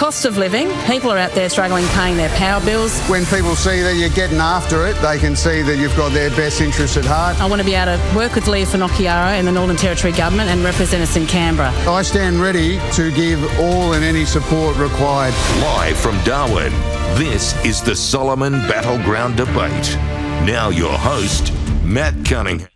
Cost of living. People are out there struggling paying their power bills. When people see that you're getting after it, they can see that you've got their best interests at heart. I want to be able to work with 𝘎𝙤𝙩𝙡𝙦𝙡 and the Northern Territory Government and represent us in Canberra. I stand ready to give all and any support required. Live from Darwin, this is the Solomon Battleground Debate. Now your host, Matt Cunningham.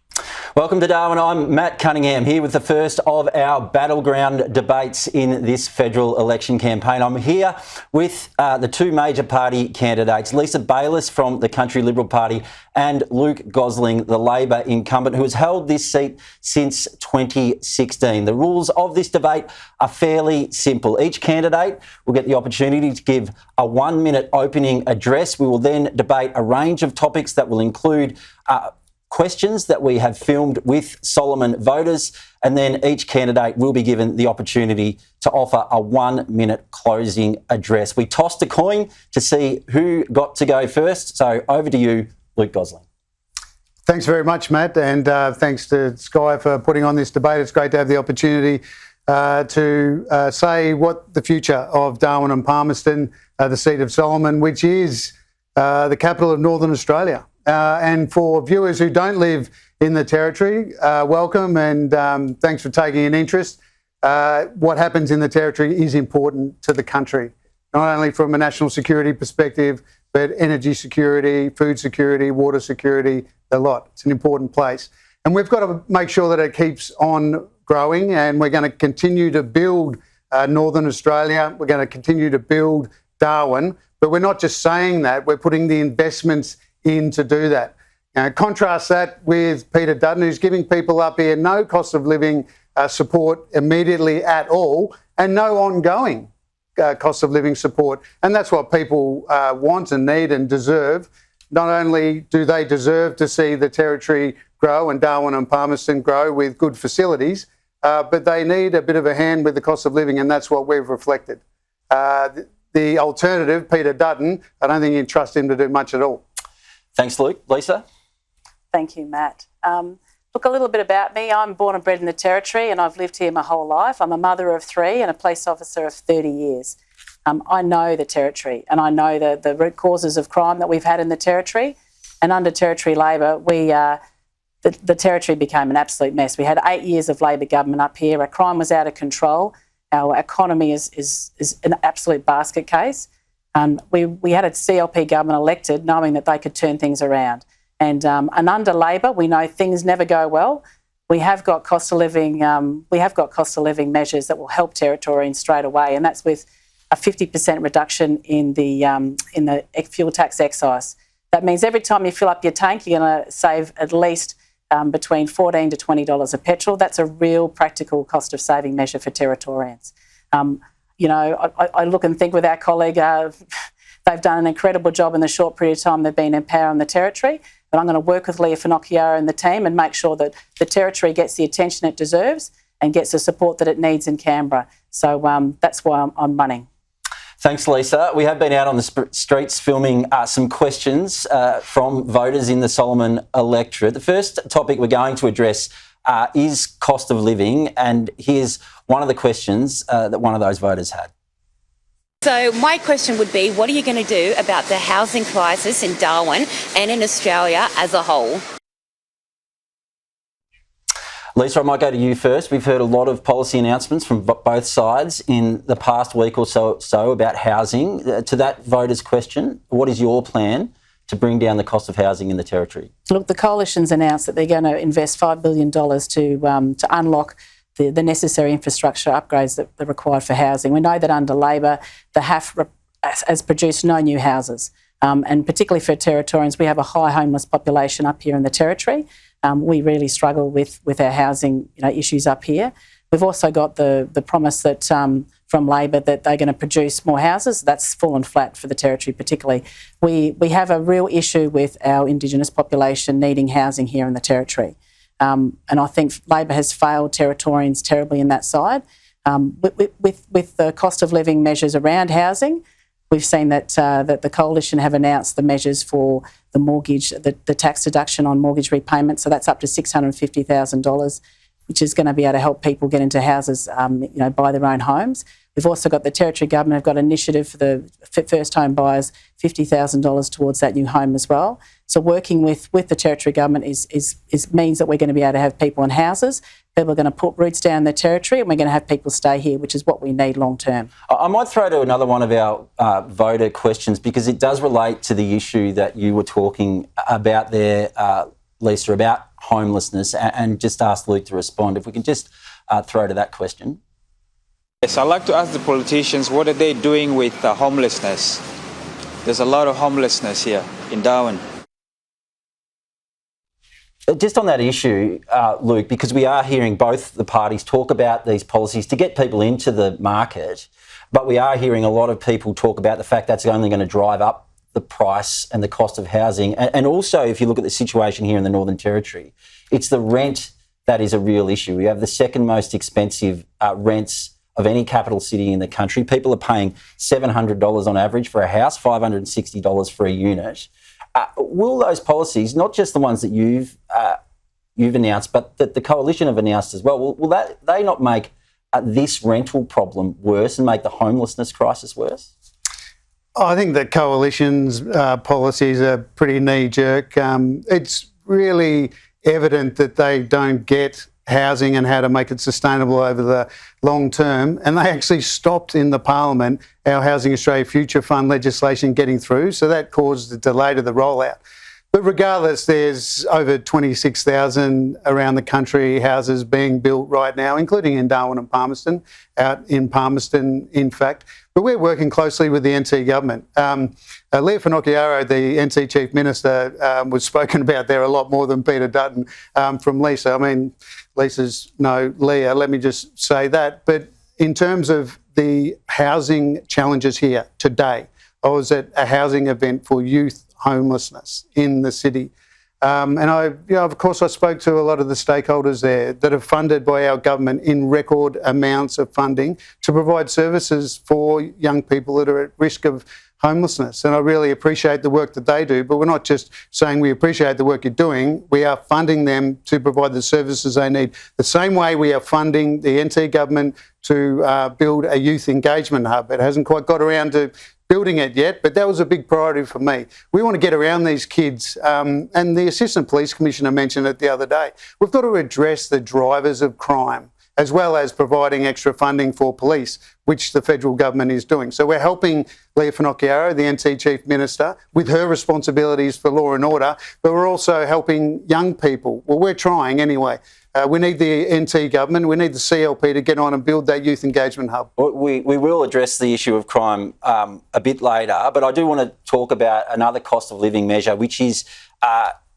Welcome to Darwin. I'm Matt Cunningham here with the first of our Battleground debates in this federal election campaign. I'm here with the two major party candidates, Lisa Bayliss from the Country Liberal Party and Luke Gosling, the Labor incumbent, who has held this seat since 2016. The rules of this debate are fairly simple. Each candidate will get the opportunity to give a 1-minute opening address. We will then debate a range of topics that will include questions that we have filmed with Solomon voters, and then each candidate will be given the opportunity to offer a 1-minute closing address. We tossed a coin to see who got to go first. So over to you, Luke Gosling. Thanks very much, Matt, and thanks to Sky for putting on this debate. It's great to have the opportunity to say what the future of Darwin and Palmerston, the seat of Solomon, which is the capital of Northern Australia. And for viewers who don't live in the Territory, welcome and thanks for taking an interest. What happens in the Territory is important to the country, not only from a national security perspective, but energy security, food security, water security, a lot. It's an important place. And we've got to make sure that it keeps on growing, and we're going to continue to build Northern Australia. We're going to continue to build Darwin, but we're not just saying that, we're putting the investments in to do that. Contrast that with Peter Dutton, who's giving people up here no cost of living support immediately at all, and no ongoing cost of living support. And that's what people want and need and deserve. Not only do they deserve to see the Territory grow and Darwin and Palmerston grow with good facilities, but they need a bit of a hand with the cost of living, and that's what we've reflected. The alternative, Peter Dutton, I don't think you can trust him to do much at all. Thanks, Luke. Lisa? Thank you, Matt. Look, a little bit about me. I'm born and bred in the Territory and I've lived here my whole life. I'm a mother of 3 and a police officer of 30 years. I know the Territory and I know the root causes of crime that we've had in the Territory. And under Territory Labor, the Territory became an absolute mess. We had 8 years of Labor government up here. Our crime was out of control. Our economy is an absolute basket case. We had a CLP government elected knowing that they could turn things around. And under Labor, we know things never go well. We have got cost of living measures that will help Territorians straight away, and that's with a 50% reduction in the fuel tax excise. That means every time you fill up your tank, you're going to save at least between $14 to $20 of petrol. That's a real practical cost of saving measure for Territorians. I look and think with our colleague, they've done an incredible job in the short period of time they've been in power in the Territory, but I'm going to work with 𝘎𝙤𝙩𝙡𝙦𝙡 and the team and make sure that the Territory gets the attention it deserves and gets the support that it needs in Canberra. So that's why I'm running. Thanks, Lisa. We have been out on the streets filming some questions from voters in the Solomon electorate. The first topic we're going to address is cost of living, and here's one of the questions that one of those voters had. So my question would be, what are you going to do about the housing crisis in Darwin and in Australia as a whole? Lisa, I might go to you first. We've heard a lot of policy announcements from both sides in the past week or so about housing. To that voter's question, what is your plan to bring down the cost of housing in the Territory? Look, the Coalition's announced that they're going to invest $5 billion to unlock the necessary infrastructure upgrades that are required for housing. We know that under Labor, the HAF has produced no new houses. And particularly for Territorians, we have a high homeless population up here in the Territory. We really struggle with our housing issues up here. We've also got the promise that from Labor that they're going to produce more houses. That's fallen flat for the Territory particularly. We have a real issue with our Indigenous population needing housing here in the Territory. And I think Labor has failed Territorians terribly in that side. With the cost of living measures around housing, we've seen that the Coalition have announced the measures for the mortgage, the tax deduction on mortgage repayment. So that's up to $650,000, which is going to be able to help people get into houses, buy their own homes. We've also got the Territory Government have got an initiative for the first home buyers, $50,000 towards that new home as well. So working with the Territory Government means that we're going to be able to have people in houses. People are going to put roots down in their territory, and we're going to have people stay here, which is what we need long term. I might throw to another one of our voter questions, because it does relate to the issue that you were talking about there, Lisa, about homelessness, and just ask Luke to respond. If we can just throw to that question. Yes, I'd like to ask the politicians, what are they doing with homelessness? There's a lot of homelessness here in Darwin. Just on that issue, Luke, because we are hearing both the parties talk about these policies to get people into the market, but we are hearing a lot of people talk about the fact that's only going to drive up the price and the cost of housing. And also, if you look at the situation here in the Northern Territory, it's the rent that is a real issue. We have the second most expensive rents of any capital city in the country. People are paying $700 on average for a house, $560 for a unit. Will those policies, not just the ones that you've announced, but that the coalition have announced as well, will they not make this rental problem worse and make the homelessness crisis worse? I think the coalition's policies are pretty knee-jerk. It's really evident that they don't get housing and how to make it sustainable over the long term. And they actually stopped in the Parliament our Housing Australia Future Fund legislation getting through. So that caused a delay to the rollout. But regardless, there's over 26,000 around the country houses being built right now, including in Darwin and Palmerston, out in Palmerston, in fact. But we're working closely with the NT government. 𝘎𝙧𝙩𝙩𝙡𝙦, the NT Chief Minister, was spoken about there a lot more than Peter Dutton from Lisa. I mean, Lisa's no Leah, let me just say that. But in terms of the housing challenges here today, I was at a housing event for youth homelessness in the city. And of course, I spoke to a lot of the stakeholders there that are funded by our government in record amounts of funding to provide services for young people that are at risk of homelessness. And I really appreciate the work that they do, but we're not just saying we appreciate the work you're doing, we are funding them to provide the services they need. The same way we are funding the NT government to build a youth engagement hub. It hasn't quite got around to building it yet, but that was a big priority for me. We want to get around these kids, and the Assistant Police Commissioner mentioned it the other day. We've got to address the drivers of crime, as well as providing extra funding for police, which the federal government is doing. So we're helping 𝘎𝙧𝙩𝙩𝙧𝙧, the NT Chief Minister, with her responsibilities for law and order, but we're also helping young people. Well, we're trying anyway. We need the NT government, we need the CLP to get on and build that youth engagement hub. We will address the issue of crime a bit later, but I do want to talk about another cost of living measure, which is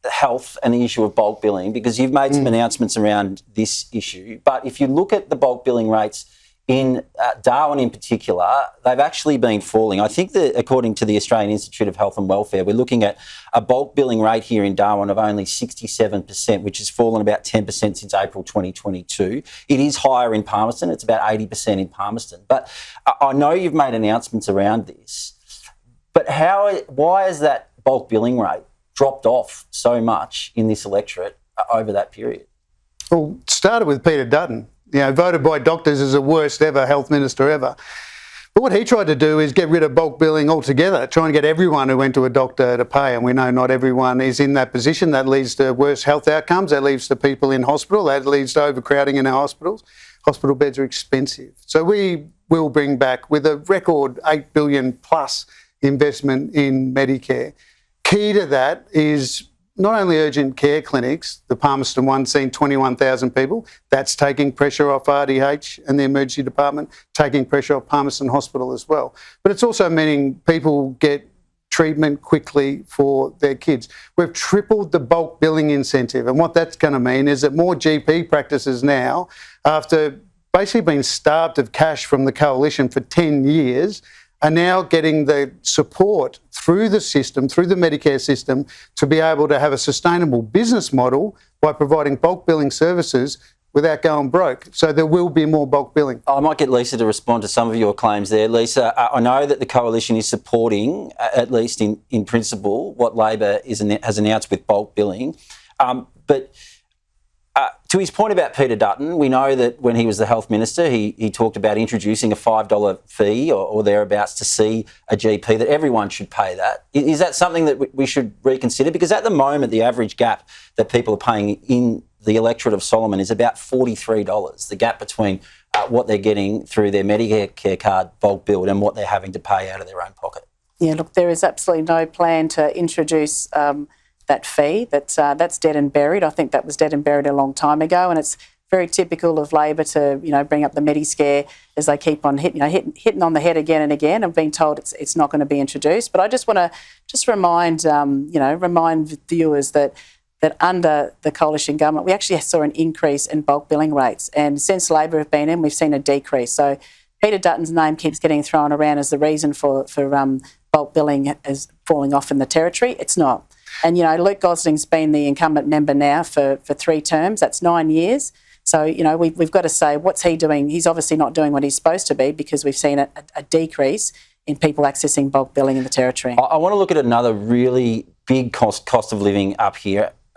health and the issue of bulk billing, because you've made some announcements around this issue. But if you look at the bulk billing rates in Darwin in particular, they've actually been falling. I think that according to the Australian Institute of Health and Welfare, we're looking at a bulk billing rate here in Darwin of only 67%, which has fallen about 10% since April 2022. It is higher in Palmerston. It's about 80% in Palmerston. But I know you've made announcements around this, but why has that bulk billing rate dropped off so much in this electorate over that period? Well, it started with Peter Dutton. Voted by doctors as the worst ever health minister ever. But what he tried to do is get rid of bulk billing altogether, try and get everyone who went to a doctor to pay. And we know not everyone is in that position. That leads to worse health outcomes. That leads to people in hospital. That leads to overcrowding in our hospitals. Hospital beds are expensive. So we will bring back, with a record $8 billion plus investment in Medicare. Key to that is not only urgent care clinics, the Palmerston one seeing 21,000 people, that's taking pressure off RDH and the emergency department, taking pressure off Palmerston Hospital as well. But it's also meaning people get treatment quickly for their kids. We've tripled the bulk billing incentive, and what that's going to mean is that more GP practices now, after basically being starved of cash from the coalition for 10 years, are now getting the support through the system, through the Medicare system, to be able to have a sustainable business model by providing bulk billing services without going broke. So there will be more bulk billing. I might get Lisa to respond to some of your claims there. Lisa, I know that the coalition is supporting, at least in principle, what Labor has announced with bulk billing. But To his point about Peter Dutton, we know that when he was the health minister, he talked about introducing a $5 fee or thereabouts to see a GP, that everyone should pay that. Is that something that we should reconsider? Because at the moment, the average gap that people are paying in the electorate of Solomon is about $43, the gap between what they're getting through their Medicare card bulk bill and what they're having to pay out of their own pocket. Yeah, look, there is absolutely no plan to introduce that fee. That's dead and buried. I think that was dead and buried a long time ago, and it's very typical of Labor to bring up the Mediscare as they keep on hitting on the head again and again, and being told it's not going to be introduced. But I just want to remind viewers that under the coalition government, we actually saw an increase in bulk billing rates, and since Labor have been in, we've seen a decrease. So Peter Dutton's name keeps getting thrown around as the reason for bulk billing as falling off in the Territory. It's not. And, Luke Gosling's been the incumbent member now for 3 terms. That's 9 years. So, we've got to say, what's he doing? He's obviously not doing what he's supposed to be, because we've seen a decrease in people accessing bulk billing in the Territory. I want to look at another really big cost of living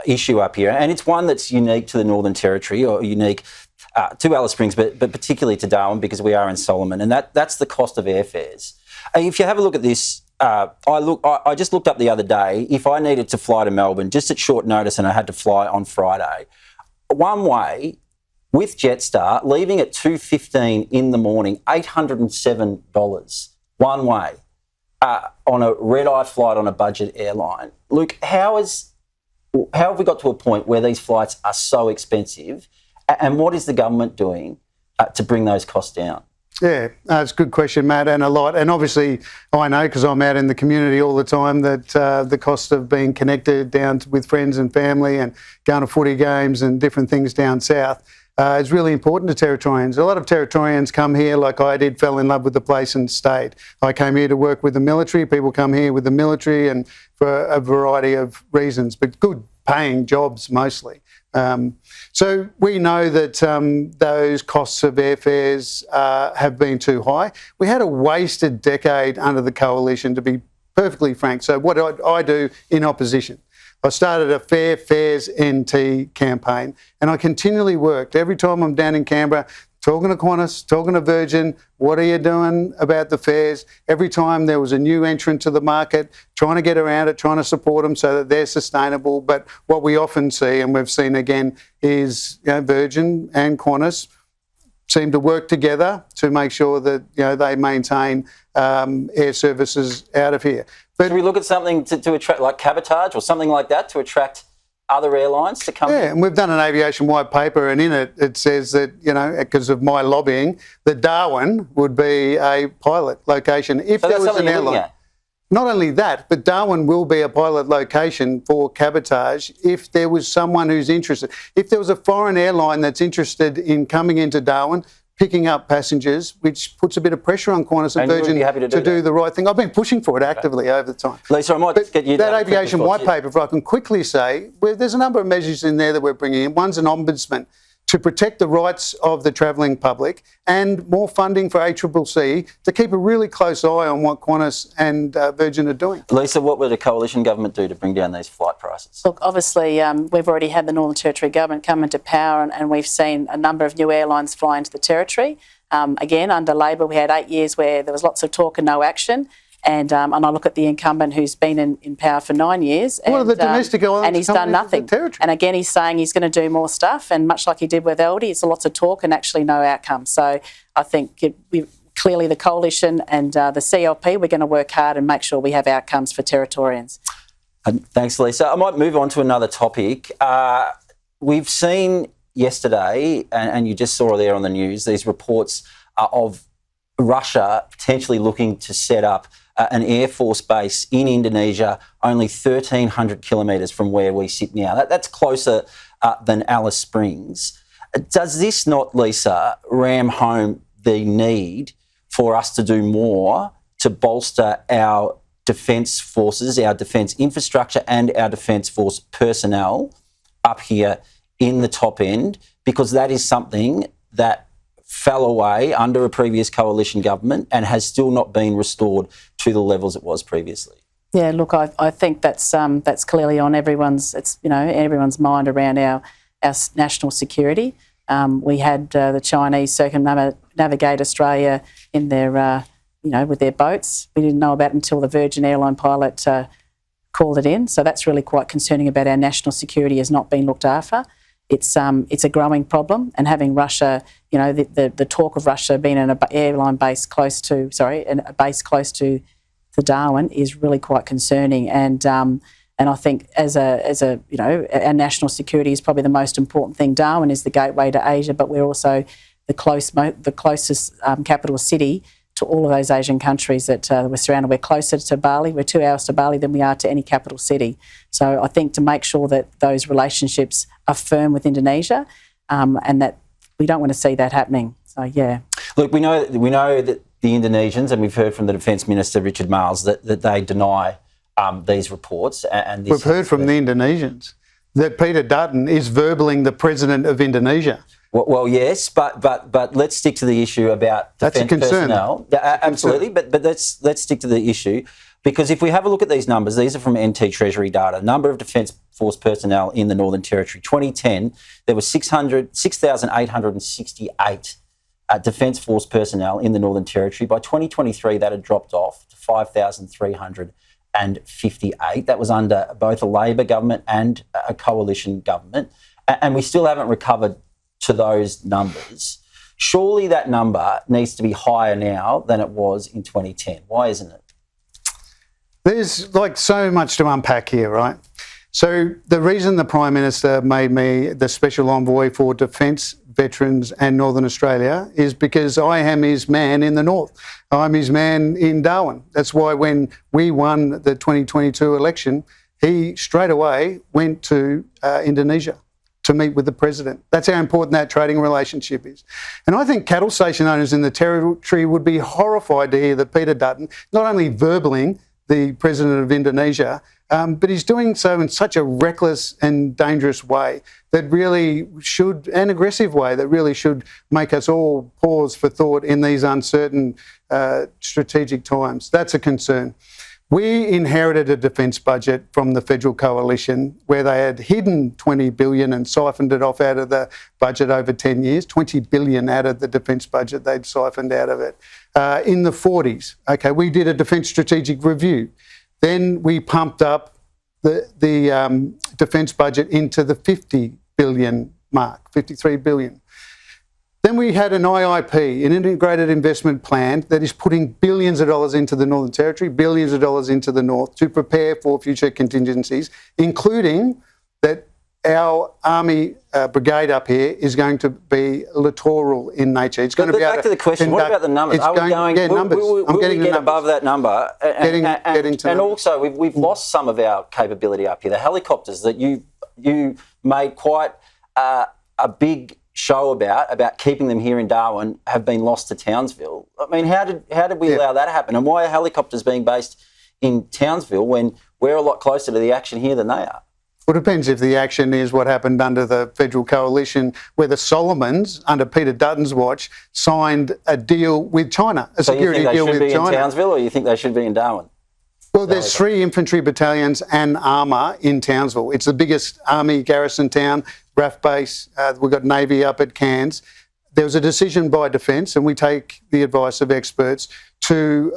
issue up here, and it's one that's unique to the Northern Territory, or unique to Alice Springs, but particularly to Darwin, because we are in Solomon, and that's the cost of airfares. If you have a look at this, I just looked up the other day, if I needed to fly to Melbourne just at short notice and I had to fly on Friday, one way with Jetstar, leaving at 2:15 in the morning, $807 one way on a red-eye flight on a budget airline. Luke, how have we got to a point where these flights are so expensive, and what is the government doing to bring those costs down? Yeah, it's a good question, Matt, and a lot. And obviously, I know, because I'm out in the community all the time, that the cost of being connected down with friends and family and going to footy games and different things down south is really important to Territorians. A lot of Territorians come here, like I did, fell in love with the place and stayed. I came here to work with the military. People come here with the military and for a variety of reasons, but good paying jobs mostly. So we know that those costs of airfares have been too high. We had a wasted decade under the coalition, to be perfectly frank. So what I do in opposition, I started a Fair Fares NT campaign, and I continually worked. Every time I'm down in Canberra, talking to Qantas, talking to Virgin, what are you doing about the fares? Every time there was a new entrant to the market, trying to get around it, trying to support them so that they're sustainable. But what we often see, and we've seen again, is Virgin and Qantas seem to work together to make sure that they maintain air services out of here. But should we look at something to attract, like cabotage or something like that, to attract other airlines to come? Yeah, and we've done an aviation white paper, and in it says that, because of my lobbying, that Darwin would be a pilot location if there was an airline. Not only that, but Darwin will be a pilot location for cabotage if there was someone who's interested. If there was a foreign airline that's interested in coming into Darwin, picking up passengers, which puts a bit of pressure on Qantas and Virgin to do the right thing. I've been pushing for it actively over the time. Lisa, I might get you that aviation white paper, if I can quickly say, there's a number of measures in there that we're bringing in. One's an ombudsman to protect the rights of the travelling public, and more funding for ACCC to keep a really close eye on what Qantas and Virgin are doing. Lisa, what would the coalition government do to bring down these flight prices? Look, obviously, we've already had the Northern Territory government come into power, and we've seen a number of new airlines fly into the Territory. Again, under Labor, we had 8 years where there was lots of talk and no action. And I look at the incumbent who's been in power for 9 years. What are the domestic airlines? And he's done nothing. And again, he's saying he's going to do more stuff. And much like he did with Aldi, it's lots of talk and actually no outcome. So I think clearly the coalition and the CLP, we're going to work hard and make sure we have outcomes for Territorians. Thanks, Lisa. I might move on to another topic. We've seen yesterday, and you just saw there on the news, these reports of Russia potentially looking to set up an Air Force base in Indonesia, only 1,300 kilometres from where we sit now. That's closer than Alice Springs. Does this not, Lisa, ram home the need for us to do more to bolster our defence forces, our defence infrastructure and our defence force personnel up here in the top end? Because that is something that fell away under a previous coalition government and has still not been restored to the levels it was previously. Yeah, look, I think that's clearly on everyone's mind around our national security. We had the Chinese circumnavigate Australia in their, with their boats. We didn't know about it until the Virgin airline pilot called it in. So that's really quite concerning about our national security has not been looked after. It's a growing problem, and having Russia, the talk of Russia being in an airline base close to, a base close to Darwin is really quite concerning. And I think as a our national security is probably the most important thing. Darwin is the gateway to Asia, but we're also the closest capital city to all of those Asian countries that we're surrounded. We're closer to Bali. We're 2 hours to Bali than we are to any capital city. So I think to make sure that those relationships are firm with Indonesia, and that we don't want to see that happening. So yeah. Look, we know that the Indonesians, and we've heard from the Defence Minister Richard Marles that they deny these reports. And we've heard from the Indonesians that Peter Dutton is verballing the President of Indonesia. Well, yes, but let's stick to the issue about defence personnel. Absolutely, but let's stick to the issue, because if we have a look at these numbers, these are from NT Treasury data. Number of Defence Force personnel in the Northern Territory. 2010, there were 6,868 Defence Force personnel in the Northern Territory. By 2023, that had dropped off to 5,358. That was under both a Labor government and a coalition government, and we still haven't recovered to those numbers. Surely that number needs to be higher now than it was in 2010. Why isn't it? There's so much to unpack here, right? So the reason the Prime Minister made me the Special Envoy for Defence, Veterans and Northern Australia is because I am his man in the North. I'm his man in Darwin. That's why when we won the 2022 election, he straight away went to Indonesia to meet with the President. That's how important that trading relationship is. And I think cattle station owners in the Territory would be horrified to hear that Peter Dutton, not only verballing the President of Indonesia, but he's doing so in such a reckless and dangerous way that really should, an aggressive way that really should make us all pause for thought in these uncertain strategic times. That's a concern. We inherited a defence budget from the federal coalition where they had hidden $20 billion and siphoned it off out of the budget over 10 years. $20 billion out of the defence budget they'd siphoned out of it. In the 40s, okay, we did a defence strategic review. Then we pumped up the defence budget into the $50 billion mark, $53 billion. Then we had an IIP, an integrated investment plan that is putting billions of dollars into the Northern Territory, billions of dollars into the North to prepare for future contingencies, including that our Army brigade up here is going to be littoral in nature. It's going to be back to the question, what about the numbers? Are we going, numbers. Will we get above that number? And also, we've lost some of our capability up here. The helicopters that you made quite a big show about keeping them here in Darwin have been lost to Townsville. I mean, how did we allow that to happen? And why are helicopters being based in Townsville when we're a lot closer to the action here than they are? Well, it depends if the action is what happened under the federal coalition where the Solomons, under Peter Dutton's watch, signed a deal with China, a security deal with China. So you think they should be in Townsville or you think they should be in Darwin? Well, there's 3 infantry battalions and armour in Townsville. It's the biggest army garrison town, RAF base. We've got Navy up at Cairns. There was a decision by Defence, and we take the advice of experts, to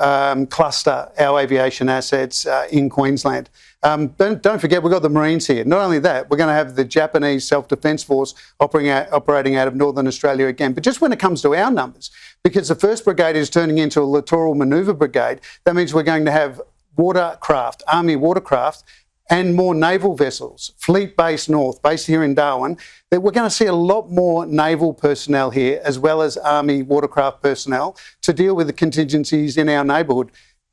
cluster our aviation assets in Queensland. Don't forget, we've got the Marines here. Not only that, we're going to have the Japanese Self-Defence Force operating out of Northern Australia again. But just when it comes to our numbers, because the 1st Brigade is turning into a littoral manoeuvre brigade, that means we're going to have watercraft, Army watercraft, and more naval vessels, fleet-based north, based here in Darwin, that we're going to see a lot more naval personnel here, as well as Army watercraft personnel, to deal with the contingencies in our neighbourhood.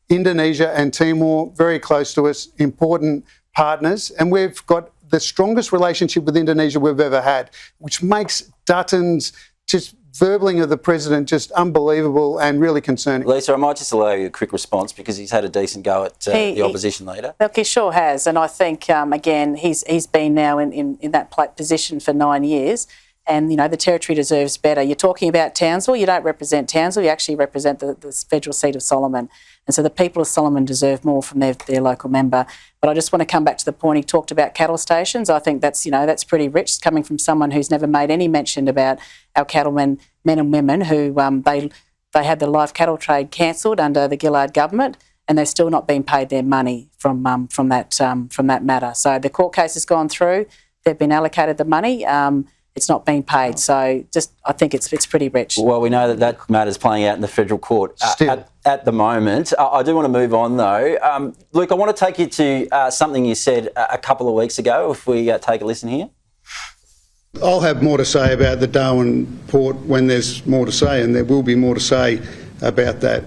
Indonesia and Timor, very close to us, important partners, and we've got the strongest relationship with Indonesia we've ever had, which makes Dutton's just verballing of the President just unbelievable and really concerning. Lisa, I might just allow you a quick response because he's had a decent go at the opposition leader. Look, he sure has, and I think, again, he's been now in that position for 9 years, And, you know, the Territory deserves better. You're talking about Townsville. You don't represent Townsville. You actually represent the federal seat of Solomon. And so the people of Solomon deserve more from their local member. But I just want to come back to the point he talked about cattle stations. I think that's, you know, that's pretty rich coming from someone who's never made any mention about our cattlemen, men and women who they had the live cattle trade cancelled under the Gillard government, and they've still not been paid their money from that matter. So the court case has gone through. They've been allocated the money. It's not being paid. So I think it's pretty rich. Well, we know that matter's playing out in the federal court at the moment. I do want to move on, though. Luke, I want to take you to something you said a couple of weeks ago, if we take a listen here. I'll have more to say about the Darwin port when there's more to say, and there will be more to say about that.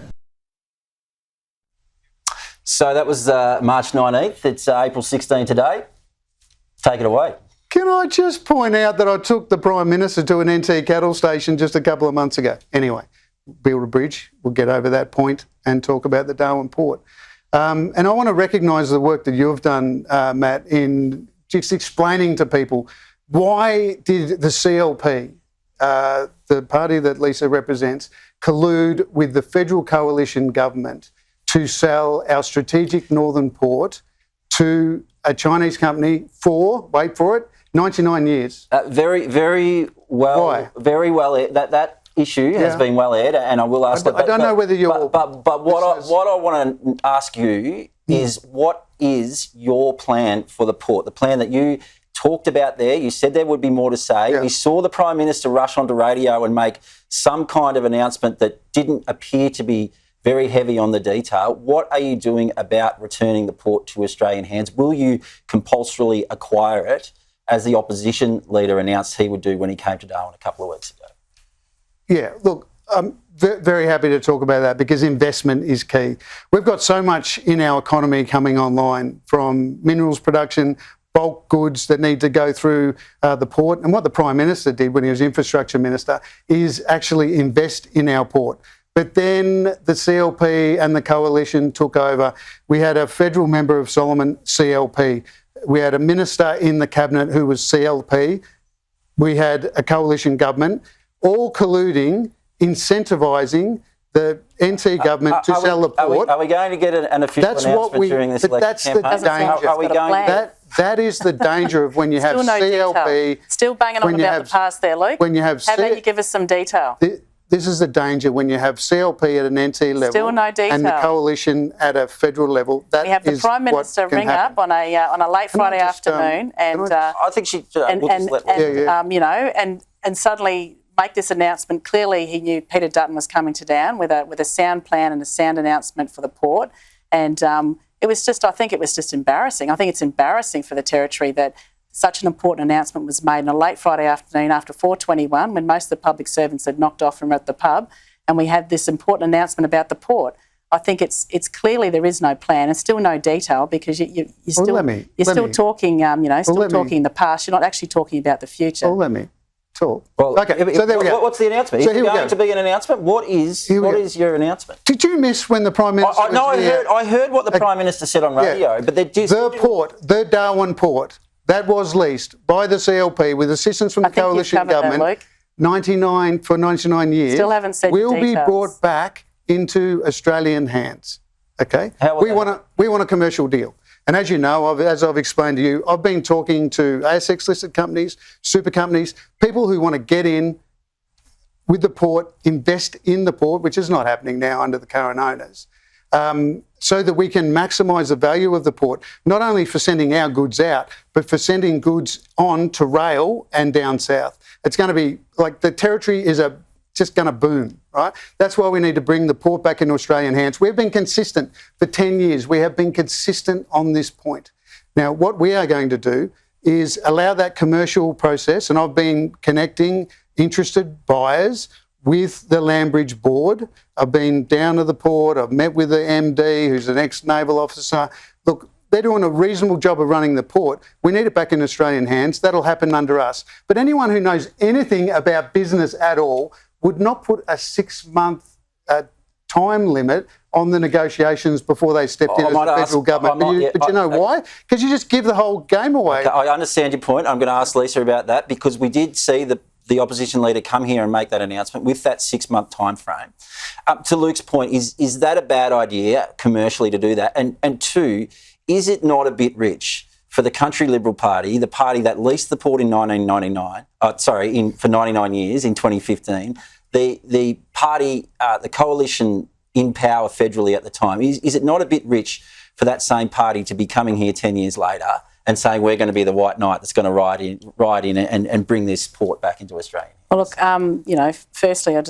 So that was March 19th. It's April 16 today. Take it away. Can I just point out that I took the Prime Minister to an NT cattle station just a couple of months ago? Anyway, build a bridge. We'll get over that point and talk about the Darwin port. And I want to recognise the work that you've done, Matt, in just explaining to people why did the CLP, the party that Lisa represents, collude with the federal coalition government to sell our strategic northern port to a Chinese company for, wait for it, 99 years. Very, very well. Why? Very well. That issue has been well aired, and I will ask. I don't know whether you're. But what I want to ask you is, what is your plan for the port? The plan that you talked about there. You said there would be more to say. Yeah. We saw the Prime Minister rush onto radio and make some kind of announcement that didn't appear to be very heavy on the detail. What are you doing about returning the port to Australian hands? Will you compulsorily acquire it, as the opposition leader announced he would do when he came to Darwin a couple of weeks ago? Yeah, look, I'm very happy to talk about that because investment is key. We've got so much in our economy coming online, from minerals production, bulk goods that need to go through the port. And what the Prime Minister did when he was Infrastructure Minister is actually invest in our port. But then the CLP and the coalition took over. We had a federal member of Solomon, CLP. We had a minister in the cabinet who was CLP. We had a coalition government, all colluding, incentivising the NT government to sell the port. Are we going to get an official announcement during this election campaign? That's the danger. Are we going that is the danger of when you have CLP. Still banging on about the past there, Luke. When you have How about you give us some detail? This is the danger when you have CLP at an NT level. Still no detail. And the coalition at a federal level. We have the Prime Minister ring up on a late Friday afternoon, and I think she and suddenly make this announcement. Clearly, he knew Peter Dutton was coming to Down with a sound plan and a sound announcement for the port, and it was just. I think it was just embarrassing. I think it's embarrassing for the Territory that such an important announcement was made on a late Friday afternoon after 4:21, when most of the public servants had knocked off and were at the pub, and we had this important announcement about the port. I think it's clearly there is no plan and still no detail, because you're still talking in the past. You're not actually talking about the future. Well, let me talk. Well, okay, so there we go. What's the announcement? So is it going to be an announcement? What is your announcement? Did you miss when the Prime Minister was here? I heard what the Prime Minister said on radio, but the Darwin port, that was leased by the CLP with assistance from the coalition government, 99 years, Still haven't said will details. be brought back into Australian hands. Okay, we want a commercial deal, and as you know, as I've explained to you, I've been talking to ASX listed companies, super companies, people who want to get in with the port, invest in the port, which is not happening now under the current owners. So that we can maximise the value of the port, not only for sending our goods out, but for sending goods on to rail and down south. It's going to be like the Territory is just going to boom, right? That's why we need to bring the port back into Australian hands. We've been consistent for 10 years. We have been consistent on this point. Now, what we are going to do is allow that commercial process, and I've been connecting interested buyers with the Landbridge board. I've been down to the port, I've met with the MD, who's an ex-naval officer. Look, they're doing a reasonable job of running the port. We need it back in Australian hands. That'll happen under us. But anyone who knows anything about business at all would not put a 6-month time limit on the negotiations before they stepped in as the federal government. But you know why? Because you just give the whole game away. Okay, I understand your point. I'm going to ask Lisa about that, because we did see the the opposition leader come here and make that announcement with that 6-month time frame. To Luke's point, is that a bad idea commercially to do that? And two, is it not a bit rich for the Country Liberal Party, the party that leased the port in 1999, for 99 years in 2015, the party, the coalition in power federally at the time, is it not a bit rich for that same party to be coming here 10 years later and saying we're going to be the white knight that's going to ride in and bring this port back into Australia? Well, look, firstly, I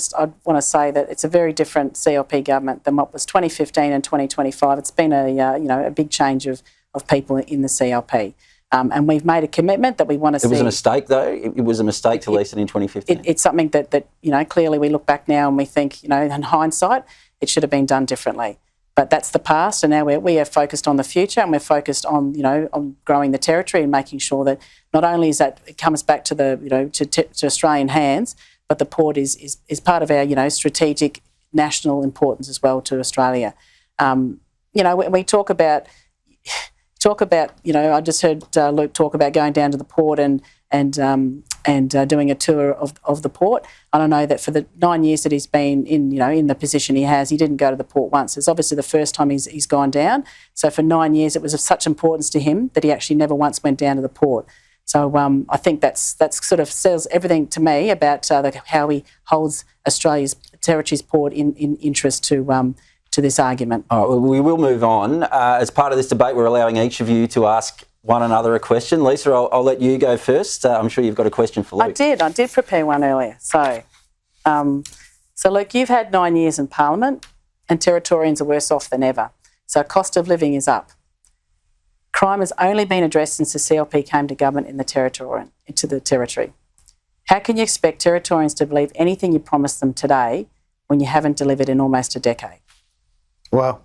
want to say that it's a very different CLP government than what was 2015 and 2025. It's been a big change of people in the CLP. And we've made a commitment that we want to see. It was a mistake, though. It was a mistake to lease it in 2015. It's something that clearly we look back now and we think, in hindsight, it should have been done differently. But that's the past, and now we are focused on the future, and we're focused on on growing the territory and making sure that not only is that it comes back to the to Australian hands, but the port is part of our strategic national importance as well to Australia. When we talk about I just heard Luke talk about going down to the port and doing a tour of the port. I don't know that for the 9 years that he's been in the position he has, he didn't go to the port once. It's obviously the first time he's gone down. So for 9 years, it was of such importance to him that he actually never once went down to the port. So I think that's sort of says everything to me about how he holds Australia's territory's port in interest to this argument. All right, well, we will move on. As part of this debate, we're allowing each of you to ask one another a question. Lisa, I'll let you go first. I'm sure you've got a question for Luke. I did prepare one earlier. So Luke, you've had 9 years in Parliament and Territorians are worse off than ever. So cost of living is up. Crime has only been addressed since the CLP came to government into the territory. How can you expect Territorians to believe anything you promised them today when you haven't delivered in almost a decade? Well,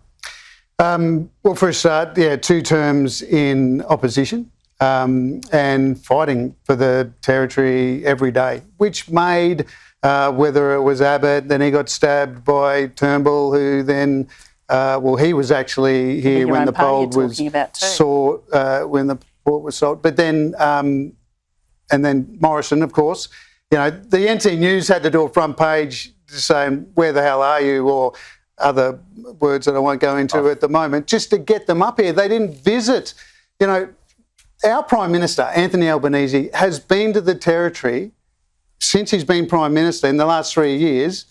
for a start, 2 terms in opposition and fighting for the territory every day, which made, whether it was Abbott, then he got stabbed by Turnbull, who then, he was actually here when the port was sold, but then, and then Morrison, of course. The NT News had to do a front page saying, "Where the hell are you?" or other words that I won't go into at the moment, just to get them up here. They didn't visit. Our Prime Minister, Anthony Albanese, has been to the territory since he's been Prime Minister in the last 3 years,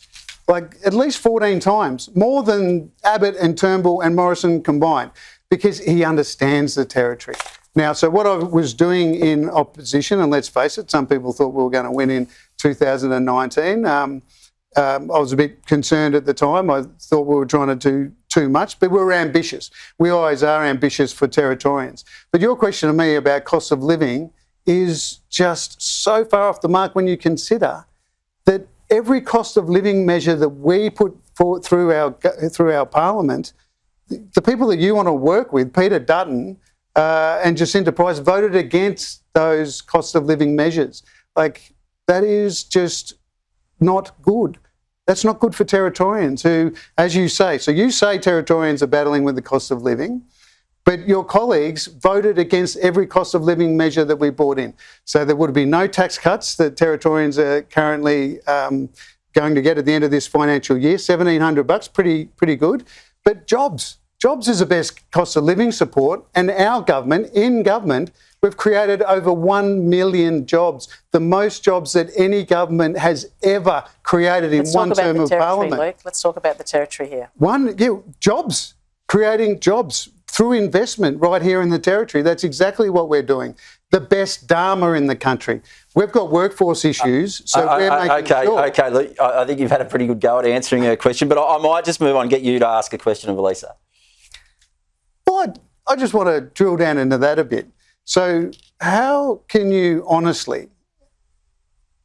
like at least 14 times, more than Abbott and Turnbull and Morrison combined, because he understands the territory. Now, so what I was doing in opposition, and let's face it, some people thought we were going to win in 2019. I was a bit concerned at the time. I thought we were trying to do too much, but we were ambitious. We always are ambitious for Territorians. But your question to me about cost of living is just so far off the mark when you consider that every cost of living measure that we put forward through our Parliament, the people that you want to work with, Peter Dutton and Jacinta Price, voted against those cost of living measures. Like, that is just not good. That's not good for Territorians who, as you say, so you say Territorians are battling with the cost of living, but your colleagues voted against every cost of living measure that we brought in. So there would be no tax cuts that Territorians are currently going to get at the end of this financial year, $1,700, pretty good. But jobs is the best cost of living support, and our government, we've created over 1 million jobs, the most jobs that any government has ever created in one term of Parliament. Luke. Let's talk about the territory here. Jobs, creating jobs through investment right here in the territory. That's exactly what we're doing. The best Dharma in the country. We've got workforce issues, so we're making sure. Okay, Luke, I think you've had a pretty good go at answering her question, but I might just move on and get you to ask a question of Elisa. Well, I just want to drill down into that a bit. So how can you honestly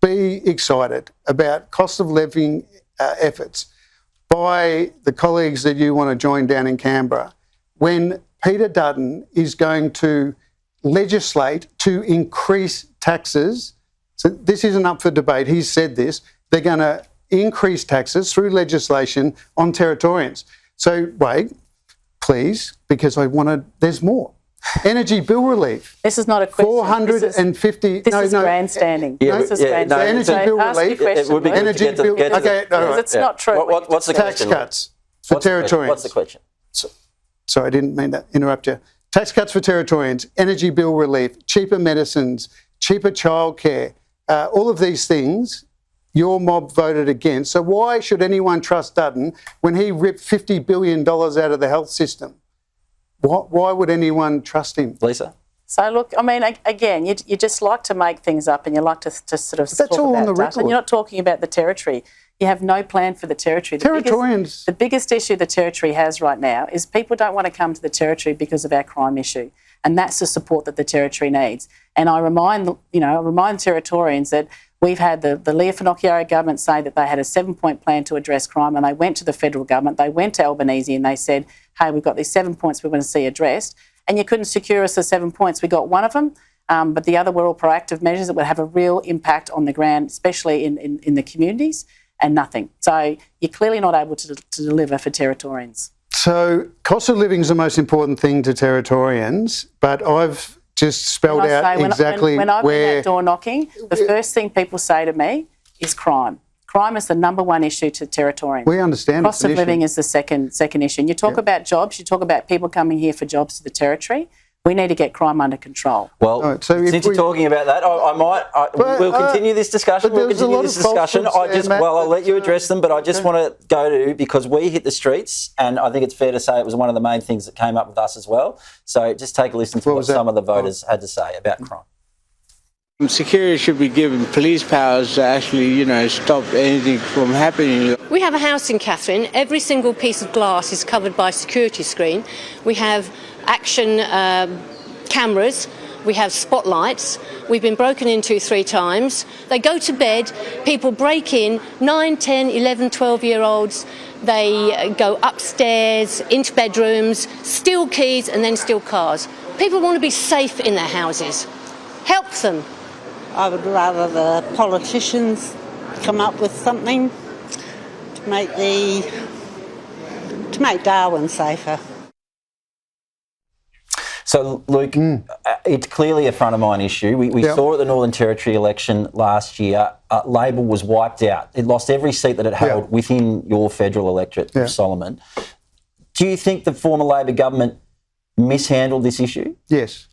be excited about cost of living efforts by the colleagues that you want to join down in Canberra when Peter Dutton is going to legislate to increase taxes? So this isn't up for debate. He's said this. They're going to increase taxes through legislation on Territorians. So wait, please, because there's more. Energy bill relief. This is not a question. 450. This is grandstanding. Yeah, This is yeah, grandstanding. no, energy bill Ask your relief. question, It would be Luke. good Energy to get to- bill. get to Okay, the- all right. It's not true. What's the Tax question? cuts for Territorians. What's the question? Sorry, I didn't mean to interrupt you. Tax cuts for Territorians, energy bill relief, cheaper medicines, cheaper childcare, all of these things your mob voted against. So why should anyone trust Dutton when he ripped $50 billion out of the health system? Why would anyone trust him? Lisa? So look, I mean, again, you just like to make things up and you like to sort of that's talk all about on the Dutton. record. You're not talking about the Territory. You have no plan for the Territory. Territorians. The biggest issue the Territory has right now is people don't want to come to the Territory because of our crime issue, and that's the support that the Territory needs. And I remind Territorians that we've had the 𝘎𝙧𝙩𝙡𝙦 government say that they had a 7-point plan to address crime, and they went to the federal government, they went to Albanese, and they said, hey, we've got these 7 points we want to see addressed. And you couldn't secure us the 7 points. We got one of them, but the other were all proactive measures that would have a real impact on the ground, especially in the communities, and nothing. So you're clearly not able to deliver for Territorians. So cost of living is the most important thing to Territorians, but I've just spelled out exactly when I've where... been out door knocking, the first thing people say to me is crime. Crime is the number one issue to Territorians. We understand Cost of living is the second issue. And you talk about jobs, you talk about people coming here for jobs to the Territory. We need to get crime under control. Well, right, so since you're talking about that, we'll continue this discussion. I'll let you address them, but I just want to go to, because we hit the streets, and I think it's fair to say it was one of the main things that came up with us as well. So just take a listen to what some of the voters had to say about crime. Security should be given police powers to actually, stop anything from happening. We have a house in Catherine. Every single piece of glass is covered by a security screen. We have action cameras. We have spotlights. We've been broken into 3 times. They go to bed. People break in, 9, 10, 11, 12-year-olds. They go upstairs, into bedrooms, steal keys and then steal cars. People want to be safe in their houses. Help them. I would rather the politicians come up with something to make Darwin safer. So, Luke, it's clearly a front-of-mind issue. We saw at the Northern Territory election last year, Labor was wiped out. It lost every seat that it held within your federal electorate of Solomon. Do you think the former Labor government mishandled this issue? Yes.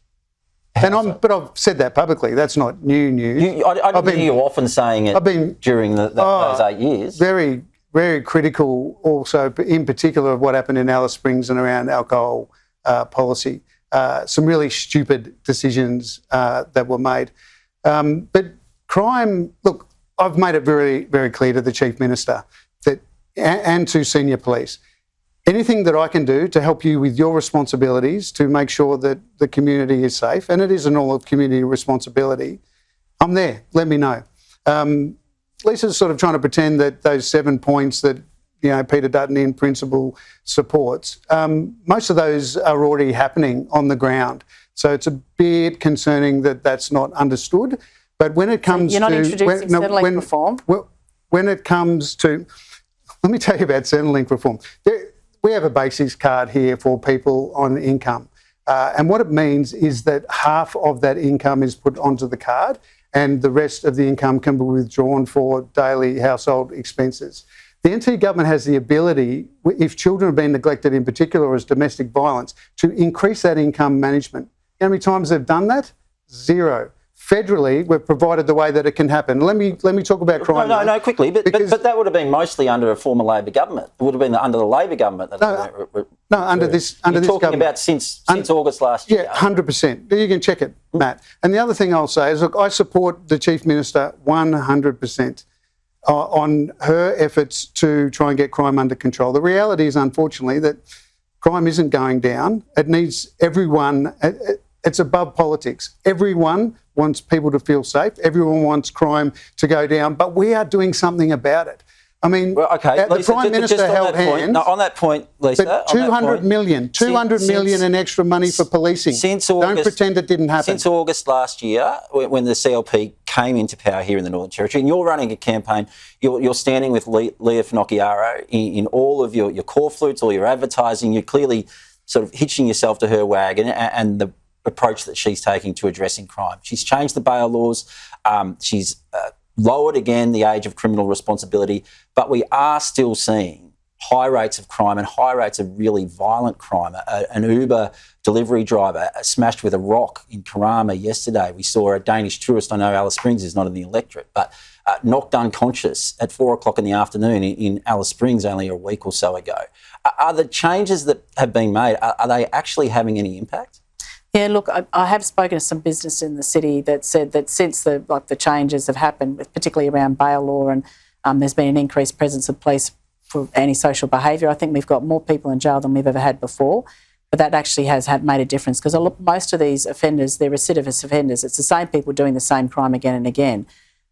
But I've said that publicly. That's not new news. I didn't hear you often saying it during those 8 years. Very, very critical also, in particular, of what happened in Alice Springs and around alcohol policy. Some really stupid decisions that were made. But crime, look, I've made it very, very clear to the Chief Minister and to senior police, anything that I can do to help you with your responsibilities to make sure that the community is safe, and it is an all-of-community responsibility, I'm there. Let me know. Lisa's sort of trying to pretend that those 7 points that Peter Dutton in principle supports, most of those are already happening on the ground. So it's a bit concerning that that's not understood. But when it comes you're not introducing Centrelink reform? When it comes to... Let me tell you about Centrelink reform. We have a basics card here for people on income. And what it means is that half of that income is put onto the card and the rest of the income can be withdrawn for daily household expenses. The NT government has the ability, if children have been neglected in particular or as domestic violence, to increase that income management. How many times they've done that? 0. Federally, we've provided the way that it can happen. Let me talk about crime. No, quickly. But that would have been mostly under a former Labor government. It would have been under the Labor government. Under this You're talking government. About since August last year. Yeah, 100%. You can check it, Matt. And the other thing I'll say is, look, I support the Chief Minister 100% on her efforts to try and get crime under control. The reality is, unfortunately, that crime isn't going down. It needs everyone... It's above politics. Everyone wants people to feel safe. Everyone wants crime to go down, but we are doing something about it. I mean, Lisa, the Prime Minister held hands. On that point, Lisa, but 200 million in extra money for policing. Don't pretend it didn't happen. Since August last year, when the CLP came into power here in the Northern Territory, and you're running a campaign, you're standing with 𝘎𝙧𝙩𝙡𝙦𝙦 in all of your core flutes, all your advertising. You're clearly sort of hitching yourself to her wagon, and the approach that she's taking to addressing crime. She's changed the bail laws. She's lowered again the age of criminal responsibility, but we are still seeing high rates of crime and high rates of really violent crime. An Uber delivery driver smashed with a rock in Karama yesterday. We saw a Danish tourist, I know Alice Springs is not in the electorate, but knocked unconscious at 4 o'clock in the afternoon in Alice Springs only a week or so ago. Are the changes that have been made, are they actually having any impact? Yeah, look, I have spoken to some business in the city that said that since the changes have happened, particularly around bail law, and there's been an increased presence of police for antisocial behaviour. I think we've got more people in jail than we've ever had before, but that actually has made a difference because most of these offenders, they're recidivist offenders. It's the same people doing the same crime again and again.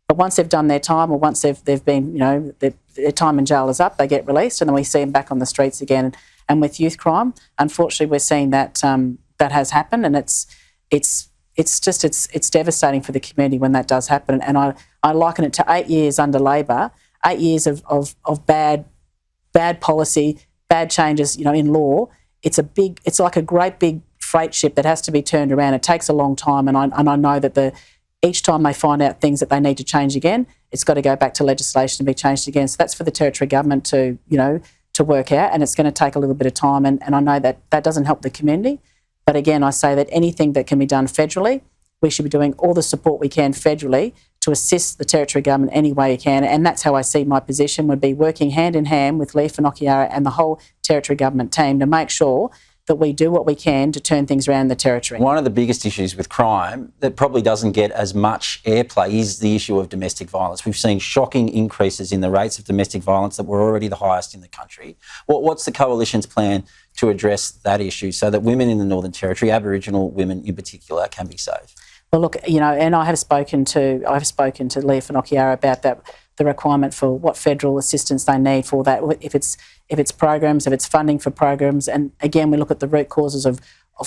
But once they've done their time, or once they've been, their time in jail is up, they get released, and then we see them back on the streets again. And with youth crime, unfortunately, we're seeing that that has happened, and it's devastating for the community when that does happen. And I liken it to 8 years under Labor, 8 years of bad policy, bad changes, in law. It's like a great big freight ship that has to be turned around. It takes a long time, and I know that each time they find out things that they need to change again, it's got to go back to legislation to be changed again. So that's for the Territory Government to work out, and it's going to take a little bit of time, and I know that doesn't help the community. But again, I say that anything that can be done federally, we should be doing all the support we can federally to assist the Territory Government any way you can. And that's how I see my position, would be working hand in hand with 𝘎𝙧𝙧𝙧𝙧 and the whole Territory Government team to make sure that we do what we can to turn things around in the Territory. One of the biggest issues with crime that probably doesn't get as much airplay is the issue of domestic violence. We've seen shocking increases in the rates of domestic violence that were already the highest in the country. What's the Coalition's plan to address that issue so that women in the Northern Territory, Aboriginal women in particular, can be safe? Well, look, and I have spoken to 𝘎𝙧𝙧𝙧 about that, the requirement for what federal assistance they need for that, if it's programs, if it's funding for programs. And again, we look at the root causes of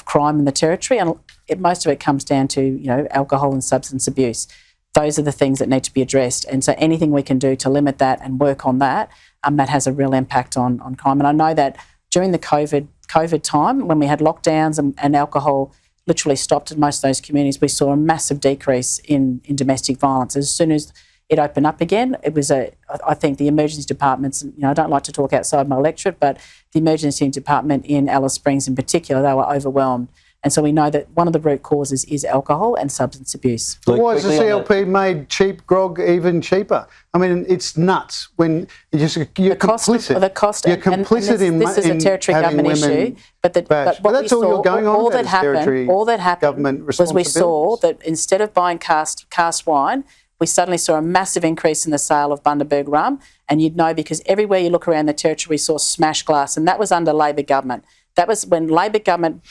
crime in the Territory, and most of it comes down to, alcohol and substance abuse. Those are the things that need to be addressed. And so anything we can do to limit that and work on that, that has a real impact on crime. And I know that during the COVID time, when we had lockdowns and alcohol literally stopped in most of those communities, we saw a massive decrease in domestic violence. As soon as it opened up again, it was I think the emergency departments, I don't like to talk outside my electorate, but the emergency department in Alice Springs in particular, they were overwhelmed. And so we know that one of the root causes is alcohol and substance abuse. But why has the CLP made cheap grog even cheaper? I mean, it's nuts when you're complicit. The cost, you're complicit in this is a Territory Government issue. But that's all you're going on about, all that happened was we saw that instead of buying cask wine, we suddenly saw a massive increase in the sale of Bundaberg rum. And you'd know because everywhere you look around the Territory, we saw smashed glass. And that was under Labor government. That was when Labor government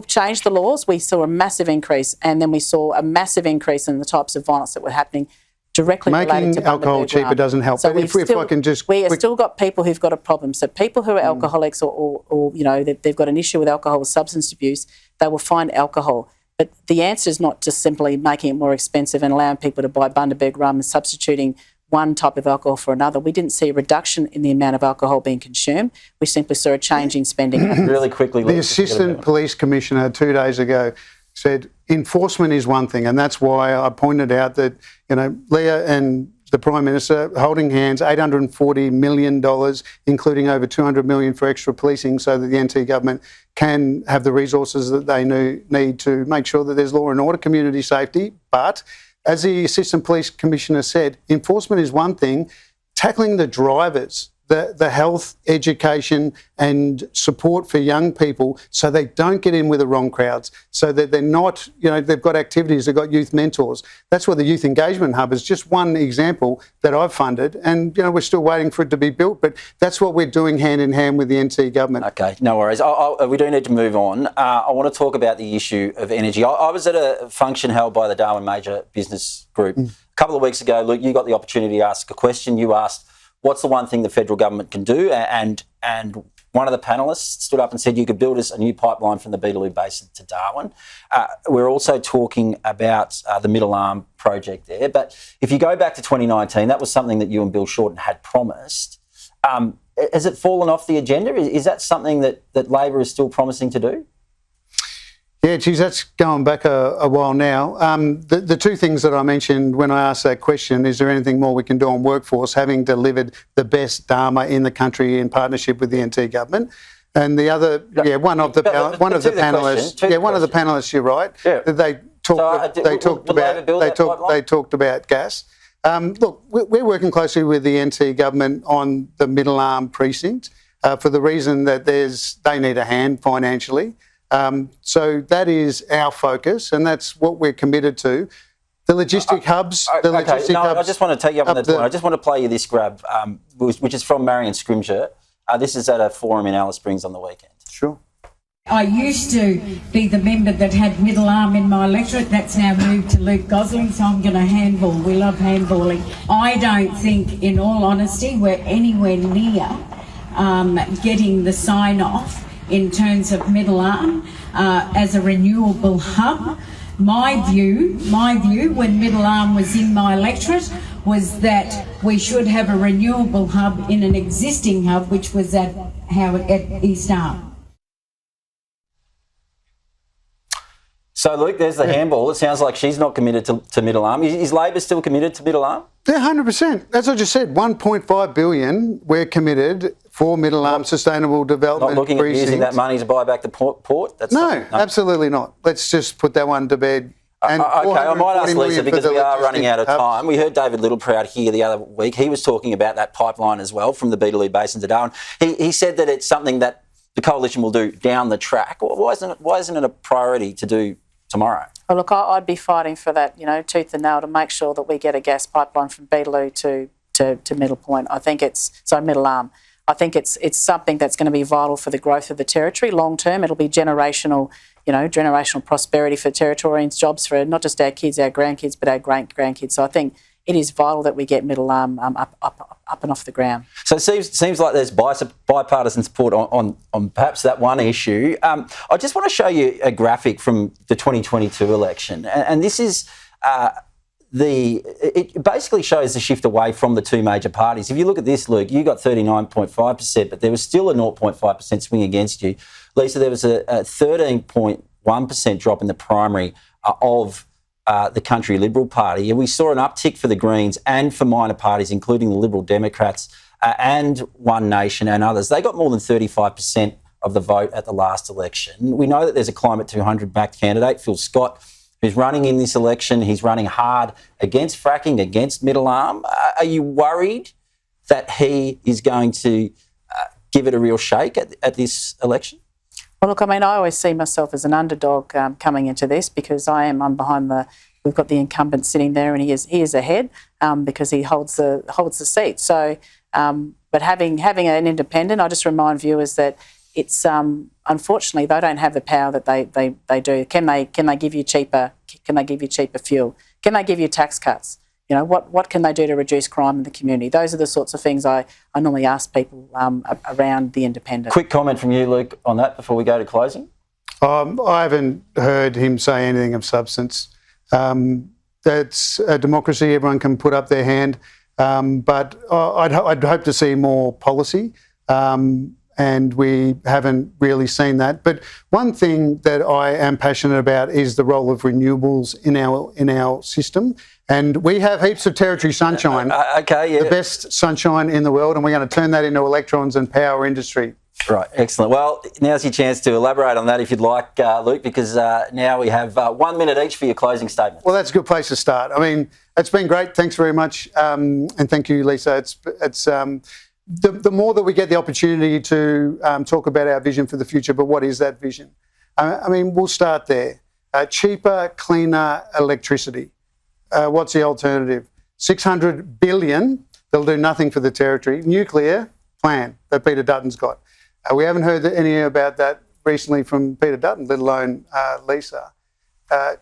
changed the laws. We saw a massive increase, and then we saw a massive increase in the types of violence that were happening directly related to making alcohol cheaper doesn't help. So if I can just, we have still got people who've got a problem. So people who are alcoholics or they've got an issue with alcohol or substance abuse, they will find alcohol. But the answer is not just simply making it more expensive and allowing people to buy Bundaberg rum and substituting one type of alcohol for another. We didn't see a reduction in the amount of alcohol being consumed. We simply saw a change in spending. Really quickly. The Assistant Police Commissioner 2 days ago said enforcement is one thing, and that's why I pointed out that, Leah and the Prime Minister holding hands, $840 million, including over $200 million for extra policing so that the NT government can have the resources that they need to make sure that there's law and order, community safety. But as the Assistant Police Commissioner said, enforcement is one thing, tackling the drivers, the health, education and support for young people so they don't get in with the wrong crowds, so that they're not, they've got activities, they've got youth mentors. That's what the Youth Engagement Hub is just one example that I've funded, and, we're still waiting for it to be built, but that's what we're doing hand in hand with the NT government. Okay, no worries. We do need to move on. I want to talk about the issue of energy. I was at a function held by the Darwin Major Business Group a couple of weeks ago. Luke, you got the opportunity to ask a question. You asked, what's the one thing the federal government can do? And one of the panellists stood up and said you could build us a new pipeline from the Beetaloo Basin to Darwin. We're also talking about the Middle Arm project there. But if you go back to 2019, that was something that you and Bill Shorten had promised. Has it fallen off the agenda? Is that something that Labor is still promising to do? Yeah, geez, that's going back a while now. The two things that I mentioned when I asked that question, is there anything more we can do on workforce, having delivered the best Dharma in the country in partnership with the NT government? And the other, one of the panellists, you're right. Yeah. They talked about gas. Look, we're working closely with the NT government on the Middle Arm precinct for the reason that they need a hand financially. So that is our focus, and that's what we're committed to. The logistic hubs. I just want to take you up on that point. I just want to play you this grab, which is from Marion Scrimgeour. This is at a forum in Alice Springs on the weekend. Sure. I used to be the member that had Middle Arm in my electorate. That's now moved to Luke Gosling, so I'm going to handball. We love handballing. I don't think, in all honesty, we're anywhere near getting the sign-off in terms of Middle Arm as a renewable hub. My view, when Middle Arm was in my electorate, was that we should have a renewable hub in an existing hub, which was at East Arm. So, Luke, there's the handball. It sounds like she's not committed to Middle Arm. Is Labor still committed to Middle Arm? Yeah, 100%. As I just said, $1.5 billion we're committed for Middle Arm Sustainable Development. Not looking at using that money to buy back the port? No, absolutely not. Let's just put that one to bed. And okay, I might ask Lisa, because we are running out of time. We heard David Littleproud here the other week. He was talking about that pipeline as well from the Beetaloo Basin to Darwin. He said that it's something that the coalition will do down the track. Why isn't it a priority to do tomorrow? Well, look, I'd be fighting for that, tooth and nail, to make sure that we get a gas pipeline from Beetaloo to Middle Point. Middle Arm. I think it's something that's going to be vital for the growth of the territory long term. It'll be generational prosperity for Territorians, jobs for not just our kids, our grandkids, but our great-grandkids. So I think it is vital that we get Middle Arm up and off the ground. So it seems like there's bipartisan support on perhaps that one issue. I just want to show you a graphic from the 2022 election, and this is it basically shows the shift away from the two major parties. If you look at this, Luke, you got 39.5%, but there was still a 0.5% swing against you. Lisa, there was a 13.1% drop in the primary of the Country Liberal Party. And we saw an uptick for the Greens and for minor parties, including the Liberal Democrats and One Nation and others. They got more than 35% of the vote at the last election. We know that there's a Climate 200 backed candidate, Phil Scott, who's running in this election. He's running hard against fracking, against Middle Arm. Are you worried that he is going to give it a real shake at this election? Well, look, I always see myself as an underdog coming into this, because I'm behind we've got the incumbent sitting there, and he is ahead because he holds the seat. So, but having an independent, I just remind viewers that it's unfortunately they don't have the power that they do. Can they give you cheaper? Can they give you cheaper fuel? Can they give you tax cuts? What can they do to reduce crime in the community? Those are the sorts of things I normally ask people around the independent. Quick comment from you, Luke, on that before we go to closing. I haven't heard him say anything of substance. That's a democracy. Everyone can put up their hand. But I'd hope to see more policy. And we haven't really seen that. But one thing that I am passionate about is the role of renewables in our system. And we have heaps of territory sunshine, the best sunshine in the world, and we're going to turn that into electrons and power industry. Right, excellent. Well, now's your chance to elaborate on that if you'd like, Luke, because now we have 1 minute each for your closing statement. Well, that's a good place to start. It's been great. Thanks very much. And thank you, Lisa. It's the more that we get the opportunity to talk about our vision for the future, but what is that vision? We'll start there. Cheaper, cleaner electricity. What's the alternative? $600 billion, they'll do nothing for the territory. Nuclear plan that Peter Dutton's got. We haven't heard any about that recently from Peter Dutton, let alone Lisa.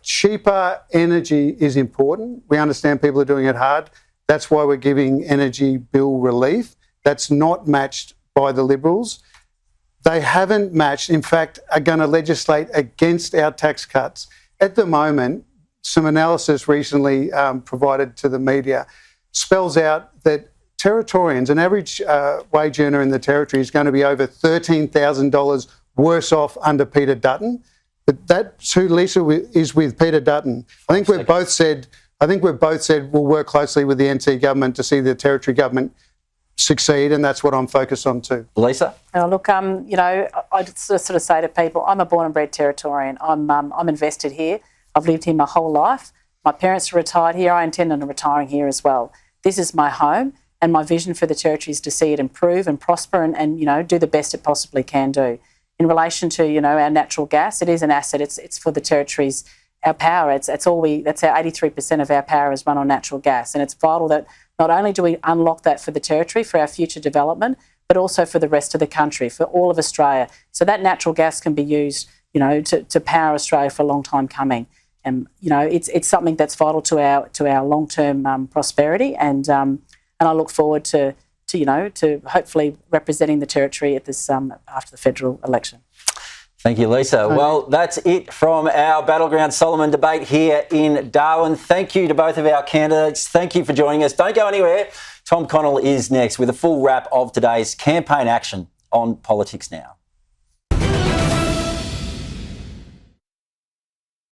Cheaper energy is important. We understand people are doing it hard. That's why we're giving energy bill relief. That's not matched by the Liberals. They haven't matched, in fact, are going to legislate against our tax cuts. At the moment, some analysis recently provided to the media spells out that Territorians, an average wage earner in the Territory, is going to be over $13,000 worse off under Peter Dutton. But that's who Lisa is with, Peter Dutton. I think we've both said we'll work closely with the NT government to see the Territory government succeed, and that's what I'm focused on too. Lisa? Oh, look, you know, I sort of say to people, I'm a born and bred Territorian. I'm invested here. I've lived here my whole life. My parents are retired here. I intend on retiring here as well. This is my home, and my vision for the Territory is to see it improve and prosper and you know, do the best it possibly can do. In relation to, you know, our natural gas, it is an asset. It's for the Territory's, our power. That's our 83% of our power is run on natural gas, and it's vital that not only do we unlock that for the Territory for our future development, but also for the rest of the country, for all of Australia. So that natural gas can be used, you know, to power Australia for a long time coming. And you know, it's something that's vital to our long-term prosperity. And I look forward to hopefully representing the Territory at this after the federal election. Thank you, Lisa. Well, that's it from our Battleground Solomon debate here in Darwin. Thank you to both of our candidates. Thank you for joining us. Don't go anywhere. Tom Connell is next with a full wrap of today's campaign action on Politics Now.